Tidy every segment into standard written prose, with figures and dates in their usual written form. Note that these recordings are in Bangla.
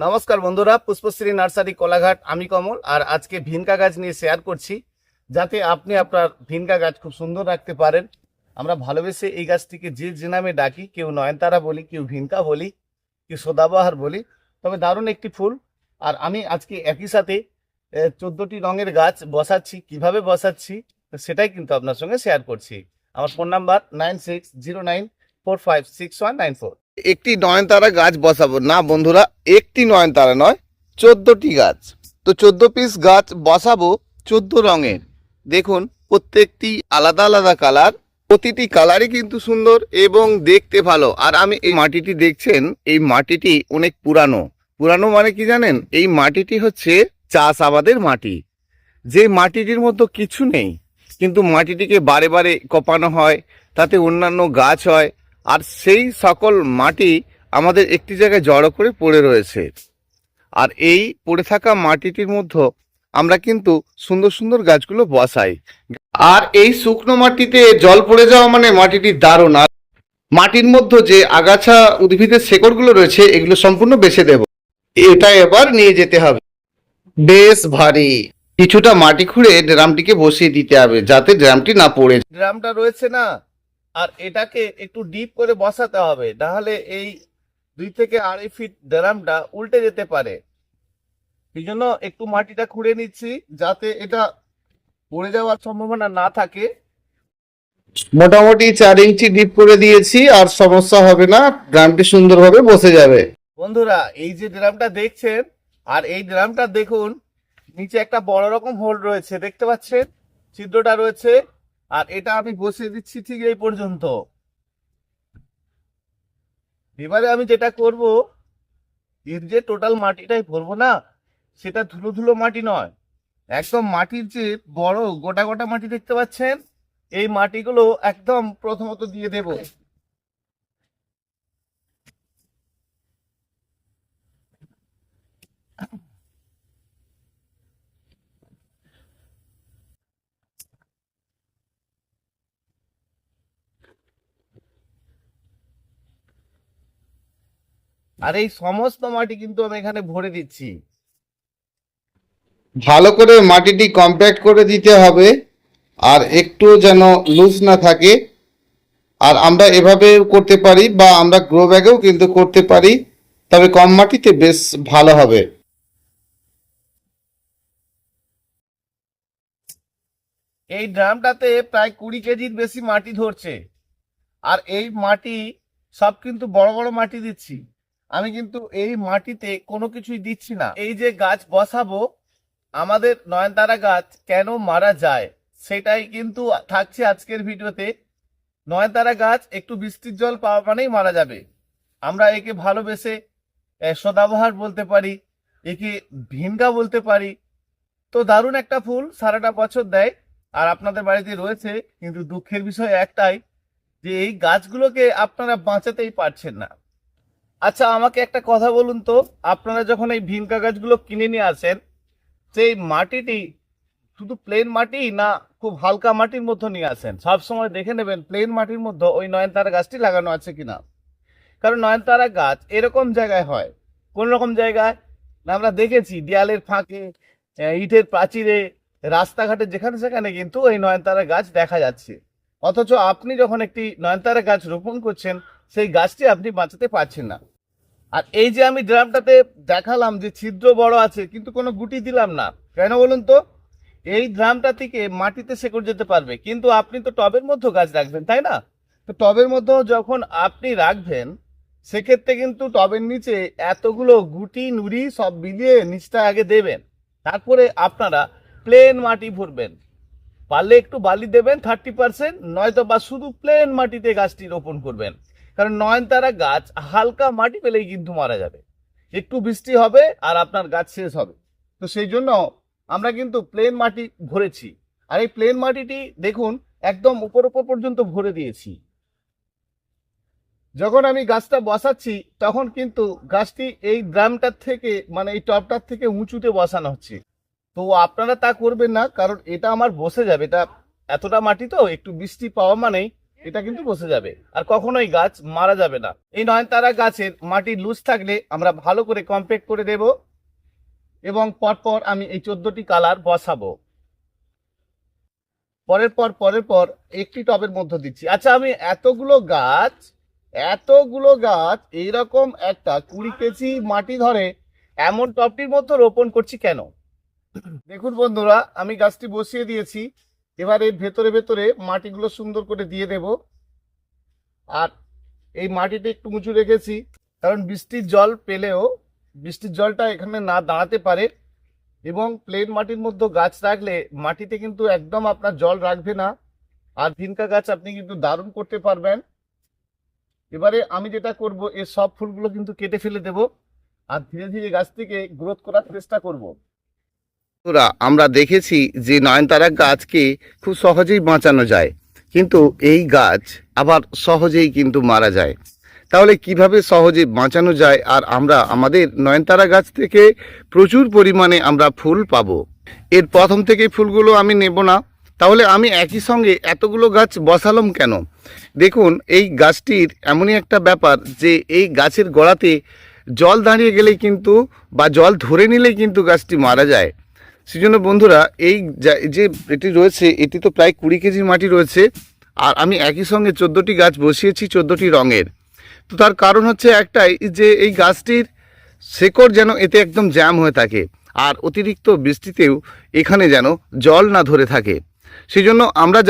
নমস্কার বন্ধুরা, পুষ্পশ্রী নার্সারি কোলাঘাট। আমি কমল, আর আজকে ভিনকা গাছ নিয়ে শেয়ার করছি, যাতে আপনি আপনার ভিনকা গাছ খুব সুন্দর রাখতে পারেন। আমরা ভালোবেসে এই গাছটিকে যে নামে ডাকি, কেউ নয়নতারা বলি, কেউ ভিনকা বলি, কেউ সদাবাহার বলি। তবে দারুণ একটি ফুল। আর আমি আজকে একই সাথে 14টি রঙের গাছ বসাচ্ছি। কিভাবে বসাচ্ছি সেটাই কিন্তু আপনার সঙ্গে শেয়ার করছি। আমার ফোন নাম্বার 9609456194। একটি নয়নতারা গাছ বসাবো না বন্ধুরা, একটি নয়নতারা নয়, 14টি গাছ। তো 14 পিস গাছ বসাবো 14 রঙের। দেখুন, প্রত্যেকটি আলাদা আলাদা কালার, প্রতিটি কালারই কিন্তু সুন্দর এবং দেখতে ভালো। আর আমি এই মাটিটি দেখছেন, এই মাটিটি অনেক পুরানো। পুরানো মানে কি জানেন? এই মাটিটি হচ্ছে চাষাবাদের মাটি। যে মাটিটির মধ্যে কিছু নেই, কিন্তু মাটিটিকে বারে বারে কোপানো হয়, তাতে অন্যান্য গাছ হয়। আর সেই সকল মাটি আমাদের একটি জায়গায় জড়ো করে পড়ে রয়েছে। আর এই পড়ে থাকা মাটিটির মধ্যে আমরা কিন্তু সুন্দর সুন্দর গাছগুলো বসাই। আর এই শুকনো মাটিতে জল পড়ে যাওয়া মানে মাটিটি দারুণ। আর মাটির মধ্যে যে আগাছা উদ্ভিদের শেকড়গুলো রয়েছে, এগুলো সম্পূর্ণ বেছে দেব। এটা এবার নিয়ে যেতে হবে। বেশ ভারী কিছুটা মাটি খুঁড়ে ড্রামটিকে বসিয়ে দিতে হবে, যাতে ড্রামটি না পড়ে। ড্রামটা রয়েছে না, আর এটাকে একটু ডিপ করে বসাতে হবে, নাহলে এই 2 থেকে 2.5 ফিট ড্রামটা উল্টে যেতে পারে। এই জন্য একটু মাটিটা খুঁড়ে নিচ্ছি, যাতে এটা পড়ে যাওয়ার সম্ভাবনা না থাকে। মোটামুটি 4 ইঞ্চি ডিপ করে দিয়েছি, আর সমস্যা হবে না, ড্রামটি সুন্দরভাবে বসে যাবে। বন্ধুরা, এই যে ড্রামটা দেখছেন, আর এই ড্রামটা দেখুন, নিচে একটা বড় রকম হোল রয়েছে, দেখতে পাচ্ছেন? ছিদ্রটা রয়েছে। আর এটা আমি বসিয়ে দিচ্ছি ঠিক এই পর্যন্ত। এবারে আমি যেটা করব, এর যে টোটাল মাটিটাই ভরবো না, সেটা ধুলো ধুলো মাটি নয়, একদম মাটির যে বড় গোটা গোটা মাটি দেখতে পাচ্ছেন, এই মাটিগুলো একদম প্রথমত দিয়ে দেব। আর এই সমস্ত মাটি কিন্তু আমি এখানে ভরে দিচ্ছি। ভালো করে মাটিটি কম্প্যাক্ট করে দিতে হবে, আর একটু যেন লুজ না থাকে। আর আমরা এভাবে করতে পারি, বা আমরা গ্রো ব্যাগেও কিন্তু করতে পারি, তবে কম মাটিতে বেশ ভালো হবে। এই ড্রামটাতে প্রায় 20 কেজির বেশি মাটি ধরছে। আর এই মাটি সব কিন্তু বড় বড় মাটি দিচ্ছি। আমি কিন্তু এই মাটিতে কোনো কিছুই দিচ্ছি না। এই যে গাছ বসাবো, আমাদের নয়নতারা গাছ কেন মারা যায় সেটাই কিন্তু থাকছে আজকের ভিডিওতে। নয়নতারা গাছ একটু বৃষ্টির জল পাওয়া মানেই মারা যাবে। আমরা একে ভালোবেসে সদাবহার বলতে পারি, একে ভিনকা বলতে পারি। তো দারুণ একটা ফুল, সারাটা বছর দেয়। আর আপনাদের বাড়িতে রয়েছে, কিন্তু দুঃখের বিষয় একটাই, যে এই গাছগুলোকে আপনারা বাঁচাতেই পারছেন না। আচ্ছা, আমাকে একটা কথা বলুন তো, আপনারা যখন এই ভিনকা গাছগুলো কিনে নিয়ে আসেন, সেই মাটিটি শুধু প্লেন মাটি, না খুব হালকা মাটির মধ্যে নিয়ে আসেন? সব সময় দেখে নেবেন প্লেন মাটির মধ্যে ওই নয়নতারা গাছটি লাগানো আছে কিনা। কারণ নয়নতারা গাছ এরকম জায়গায় হয়, কোন রকম জায়গায় না, আমরা দেখেছি দেয়ালের ফাঁকে, ইটের প্রাচীরে, রাস্তাঘাটে, যেখানে সেখানে কিন্তু এই নয়নতারা গাছ দেখা যাচ্ছে। অথচ আপনি যখন একটি নয়নতারা গাছ রোপণ করছেন, সেই গাছটি আপনি বাঁচাতে পারছেন না। আর এই যে আমি ড্রামটাতে দেখালাম যে ছিদ্র বড় আছে, কিন্তু কোনো গুটি দিলাম না, কেন বলুন তো? এই ড্রামটা থেকে মাটিতে শেকড় যেতে পারবে, কিন্তু আপনি তো টবের মধ্যে গাছ রাখবেন, তাই না? তো টবের মধ্যেও যখন আপনি রাখবেন, সেক্ষেত্রে কিন্তু টবের নিচে এতগুলো গুটি নুড়ি সব মিলিয়ে নিচটা আগে দেবেন, তারপরে আপনারা প্লেন মাটি ভরবেন। পারলে একটু বালি দেবেন 30%, নয়তো বা শুধু প্লেন মাটিতে গাছটি রোপণ করবেন। কারণ নয়নতারা গাছ হালকা মাটি পেলেই কিন্তু মারা যাবে। একটু বৃষ্টি হবে আর আপনার গাছ শেষ হবে। তো সেই জন্য আমরা কিন্তু প্লেন মাটি ভরেছি। আর এই প্লেন মাটিটি দেখুন, একদম উপর উপর পর্যন্ত ভরে দিয়েছি। যখন আমি গাছটা বসাচ্ছি, তখন কিন্তু গাছটি এই ড্রামটার থেকে, মানে এই টবটার থেকে উঁচুতে বসানো হচ্ছে। তো আপনারা তা করবেন না, কারণ এটা আমার বসে যাবে। এটা এতটা মাটি, তো একটু বৃষ্টি পাওয়া মানেই এটা কিন্তু বসে যাবে, আর কখনোই গাছ মারা যাবে না। এই নয়নতারা গাছের মাটি লুজ থাকলে আমরা ভালো করে কম্প্যাক্ট করে দেব, এবং পরপর আমি এই 14টি কালার বসাবো। পরের পর একটি টবের মধ্যে দিচ্ছি। আচ্ছা, আমি এতগুলো গাছ এইরকম একটা 20 কেজি মাটি ধরে এমন টবটির মধ্যে রোপণ করছি কেন? দেখুন বন্ধুরা, আমি গাছটি বসিয়ে দিয়েছি। এবার এর ভেতরে মাটিগুলো সুন্দর করে দিয়ে দেব। আর এই মাটিটা একটু উঁচু রেখেছি, কারণ বৃষ্টির জল পেলেও বৃষ্টির জলটা এখানে না দাঁড়াতে পারে, এবং প্লেন মাটির মধ্যে গাছ রাখলে মাটিতে কিন্তু একদম আপনার জল রাখবে না, আর ভিনকা গাছ আপনি কিন্তু দারুণ করতে পারবেন। এবারে আমি যেটা করব, এর সব ফুলগুলো কিন্তু কেটে ফেলে দেব, আর ধীরে ধীরে গাছটিকে গ্রোথ করার চেষ্টা করব। আমরা দেখেছি যে নয়নতারা গাছকে খুব সহজেই বাঁচানো যায়, কিন্তু এই গাছ আবার সহজেই কিন্তু মারা যায়। তাহলে কিভাবে সহজে বাঁচানো যায় আর আমরা আমাদের নয়নতারা গাছ থেকে প্রচুর পরিমাণে আমরা ফুল পাবো? এর প্রথম থেকে ফুলগুলো আমি নেব না, তাহলে আমি একই সঙ্গে এতগুলো গাছ বসালাম কেন? দেখুন, এই গাছটির এমনই একটা ব্যাপার যে এই গাছের গোড়াতে জল দাঁড়িয়ে গেলেই কিন্তু বা জল ধরে নিলেই কিন্তু গাছটি মারা যায়। সেজন্য বন্ধুরা, এই যে এটি রয়েছে, এটি তো প্রায় 20 কেজি মাটি রয়েছে, আর আমি একই সঙ্গে 14টি গাছ বসিয়েছি 14টি রঙের। তো তার কারণ হচ্ছে একটাই, যে এই গাছটির শেকড় যেন এতে একদম জ্যাম হয়ে থাকে, আর অতিরিক্ত বৃষ্টিতেও এখানে যেন জল না ধরে থাকে। সেই জন্য আমরা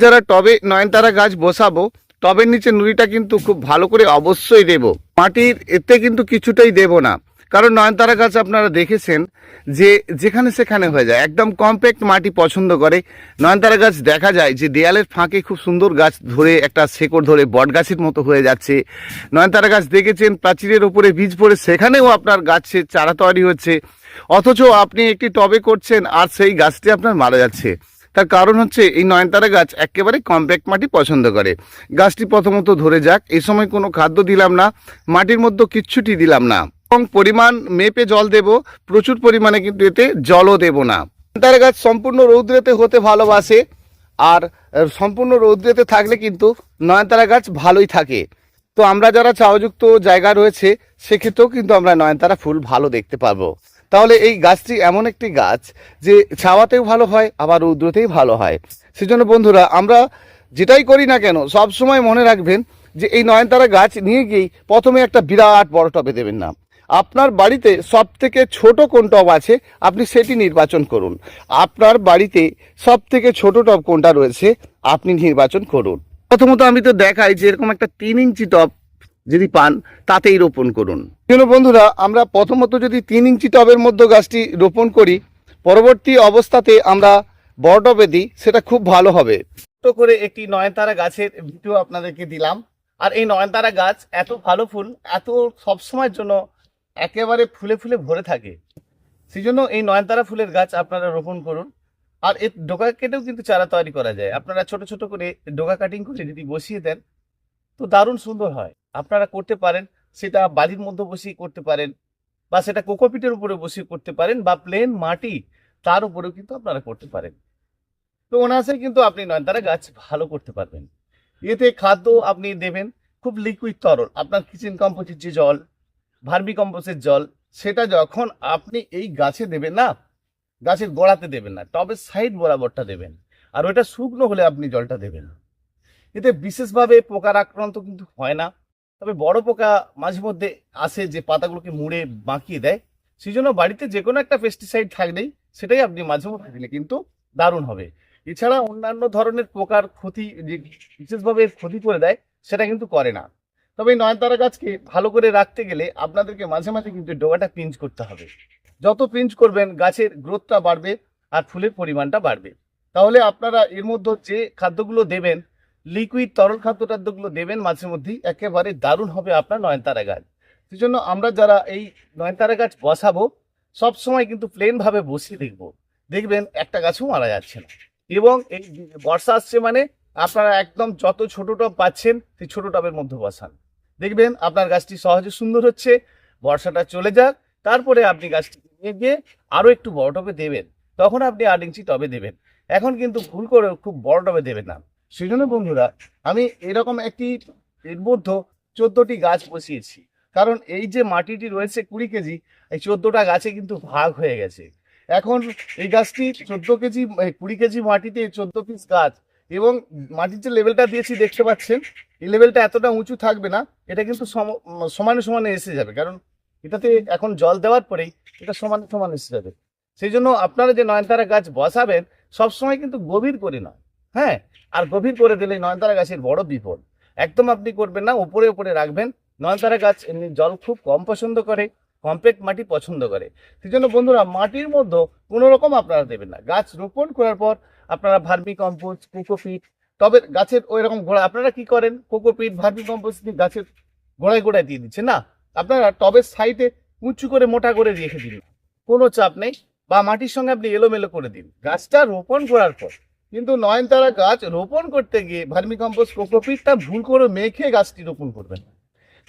যারা টবে নয়নতারা গাছ বসাবো, টবের নিচে নুড়িটা কিন্তু খুব ভালো করে অবশ্যই দেব। মাটির এতে কিন্তু কিছুটাই দেব না, কারণ নয়নতারা গাছ আপনারা দেখেছেন যে যেখানে সেখানে হয়ে যায়, একদম কম্প্যাক্ট মাটি পছন্দ করে। নয়নতারা গাছ দেখা যায় যে দেয়ালের ফাঁকে খুব সুন্দর গাছ ধরে একটা শেকড় ধরে বট গাছের মতো হয়ে যাচ্ছে। নয়নতারা গাছ দেখেছেন প্রাচীরের ওপরে বীজ পড়ে সেখানেও আপনার গাছের চারা তৈরি হচ্ছে, অথচ আপনি একটি টবে করছেন আর সেই গাছটি আপনার মারা যাচ্ছে। তার কারণ হচ্ছে এই নয়নতারা গাছ একেবারে কম্প্যাক্ট মাটি পছন্দ করে। গাছটি প্রথমত ধরে যাক, এই সময় কোনো খাদ্য দিলাম না, মাটির মধ্যে কিচ্ছুটি দিলাম না, এবং পরিমাণ মেপে জল দেব, প্রচুর পরিমাণে কিন্তু এতে জলও দেব না। নয়নতারা গাছ সম্পূর্ণ রৌদ্রেতে হতে ভালোবাসে, আর সম্পূর্ণ রৌদ্রেতে থাকলে কিন্তু নয়নতারা গাছ ভালোই থাকে। তো আমরা যারা ছায়াযুক্ত জায়গা রয়েছে সেক্ষেত্রেও কিন্তু আমরা নয়নতারা ফুল ভালো দেখতে পারবো। তাহলে এই গাছটি এমন একটি গাছ যে ছাওয়াতেও ভালো হয়, আবার রৌদ্রতেই ভালো হয়। সেজন্য বন্ধুরা, আমরা যেটাই করি না কেন সব সময় মনে রাখবেন যে এই নয়নতারা গাছ নিয়ে গিয়েই প্রথমে একটা বিরাট বড় টবে দেবেন না। আপনার বাড়িতে সব থেকে ছোট কোন টব আছে আপনি সেটি নির্বাচন করুন। আপনার বাড়িতে সব থেকে ছোট টব কোনটা রয়েছে আপনি নির্বাচন করুন। প্রথমত আমি তো দেখাই যে এরকম একটা 3 ইঞ্চি টব যদি পান তাতেই রোপণ করুন। কিন্তু বন্ধুরা, আমরা প্রথমত যদি 3 ইঞ্চি টবের মধ্যে গাছটি রোপণ করি, পরবর্তী অবস্থাতে আমরা বড় টবে দিই, সেটা খুব ভালো হবে। ছোট করে একটি নয়নতারা গাছের ভিডিও আপনাদেরকে দিলাম। আর এই নয়নতারা গাছ এত ভালো ফুল, এত সবসময়ের জন্য একেবারে ফুলে ফুলে ভরে থাকে। সেই জন্য এই নয়নতারা ফুলের গাছ আপনারা রোপণ করুন। আর এর ডোকা কেটেও কিন্তু চারা তৈরি করা যায়। আপনারা ছোট ছোট করে ডোকা কাটিং করে যদি বসিয়ে দেন তো দারুণ সুন্দর হয়। আপনারা করতে পারেন, সেটা বালির মধ্যে বসিয়ে করতে পারেন, বা সেটা কোকোপিটের উপরে বসিয়ে করতে পারেন, বা প্লেন মাটি তার উপরেও কিন্তু আপনারা করতে পারেন। তো অনায়াসে কিন্তু আপনি নয়নতারা গাছ ভালো করতে পারবেন। এতে খাদ্য আপনি দেবেন খুব লিকুইড তরল, আপনার কিচেন কম্পোস্টের যে জল, ভার্মি কম্পোস্টের জল, সেটা যখন আপনি এই গাছে দেবেন না, গাছের গোড়াতে দেবেন না, টবের সাইড বরাবরটা দেবেন, আর ওইটা শুকনো হলে আপনি জলটা দেবেন। এতে বিশেষভাবে পোকার আক্রান্ত কিন্তু হয় না, তবে বড় পোকা মাঝে মধ্যে আসে যে পাতাগুলোকে মুড়ে বাঁকিয়ে দেয়। সেই জন্য বাড়িতে যে কোনো একটা পেস্টিসাইড থাকলেই সেটাই আপনি মাঝে মধ্যে দিলে কিন্তু দারুণ হবে। এছাড়া অন্যান্য ধরনের পোকার ক্ষতি যে বিশেষভাবে ক্ষতি করে দেয় সেটা কিন্তু করে না। তবে এই নয়নতারা গাছকে ভালো করে রাখতে গেলে আপনাদেরকে মাঝে মাঝে কিন্তু ডোগাটা পিঞ্চ করতে হবে। যত পিঞ্চ করবেন গাছের গ্রোথটা বাড়বে আর ফুলের পরিমাণটা বাড়বে। তাহলে আপনারা এর মধ্যে যে খাদ্যগুলো দেবেন, লিকুইড তরল খাদ্য টাদ্যগুলো দেবেন মাঝে মধ্যেই, একেবারে দারুণ হবে আপনার নয়নতারা গাছ। সেই জন্য আমরা যারা এই নয়নতারা গাছ বসাবো সব সময় কিন্তু প্লেন ভাবে বসিয়ে দেখবেন একটা গাছও মারা যাচ্ছে না। এবং এই বর্ষা আসছে মানে আপনারা একদম যত ছোট টব পাচ্ছেন সেই ছোট টবের মধ্যে বসান, দেখবেন আপনার গাছটি সহজে সুন্দর হচ্ছে। বর্ষাটা চলে যাক, তারপরে আপনি গাছটি নিয়ে গিয়ে আরো একটু বড় টবে দেবেন, তখন আপনি 8 ইঞ্চি টবে দেবেন। এখন কিন্তু ভুল করে খুব বড় টবে দেবেন না, সেই জন্য বন্ধুরা আমি এরকম একটি এর মধ্যে 14টি গাছ বসিয়েছি। কারণ এই যে মাটিটি রয়েছে 20 কেজি, এই 14টা গাছে কিন্তু ভাগ হয়ে গেছে। এখন এই গাছটি 14 কেজি 20 কেজি মাটিতে 14 পিস গাছ, এবং মাটির যে লেভেলটা দিয়েছি দেখতে পাচ্ছেন, এই লেভেলটা এতটা উঁচু থাকবে না, এটা কিন্তু সমানে সমানে এসে যাবে। কারণ এটাতে এখন জল দেওয়ার পরেই এটা সমানে সমানে এসে যাবে। সেই জন্য আপনারা যে নয়নতারা গাছ বসাবেন সবসময় কিন্তু গভীর করে নয়, হ্যাঁ। আর গভীর করে দিলে নয়নতারা গাছের বড় বিপদ। একদম আপনি করবেন না, উপরে উপরে রাখবেন। নয়নতারা গাছ এমনি জল খুব কম পছন্দ করে, কমপ্যাক্ট মাটি পছন্দ করে। সেই জন্য বন্ধুরা মাটির মধ্যে কোনো রকম আপনারা দেবেন না। গাছ রোপণ করার পর আপনারা ভার্মি কম্পোস্ট, কোকোপিট, তবে গাছের ওই রকম গোড়া আপনারা কি করেন, কোকোপিট ভার্মি কম্পোস্ট দিয়ে গাছের গোড়ায় গোড়ায় দিয়ে দিচ্ছেন না, আপনারা টবের সাইডে উঁচু করে মোটা করে রেখে দিন, কোনো চাপ নেই। বা মাটির সঙ্গে আপনি এলোমেলো করে দিন গাছটা রোপণ করার পর। কিন্তু নয়নতারা গাছ রোপণ করতে গিয়ে ভার্মি কম্পোস্ট, কোকোপিটটা ভুল করে মেখে গাছটি রোপণ করবেন না।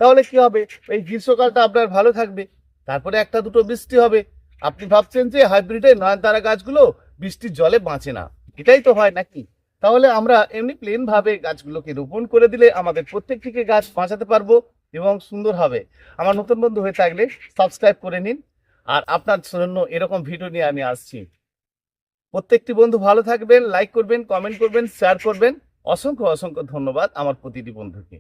তাহলে কি হবে, এই গ্রীষ্মকালটা আপনার ভালো থাকবে, তারপরে একটা দুটো বৃষ্টি হবে। আপনি ভাবছেন যে হাইব্রিডে নয়নতারা গাছগুলো বৃষ্টির জলে বাঁচে না, এটাই তো হয় নাকি? তাহলে আমরা এমনি প্লেন ভাবে গাছগুলোকে রোপণ করে দিলে আমাদের প্রত্যেকটিকে গাছ বাঁচাতে পারবো এবং সুন্দর হবে। আমার নতুন বন্ধু হয়ে থাকলে সাবস্ক্রাইব করে নিন। আর আপনার জন্য এরকম ভিডিও নিয়ে আমি আসছি। প্রত্যেকটি বন্ধু ভালো থাকবেন, লাইক করবেন, কমেন্ট করবেন, শেয়ার করবেন। অসংখ্য অসংখ্য ধন্যবাদ আমার প্রতিটি বন্ধুকে।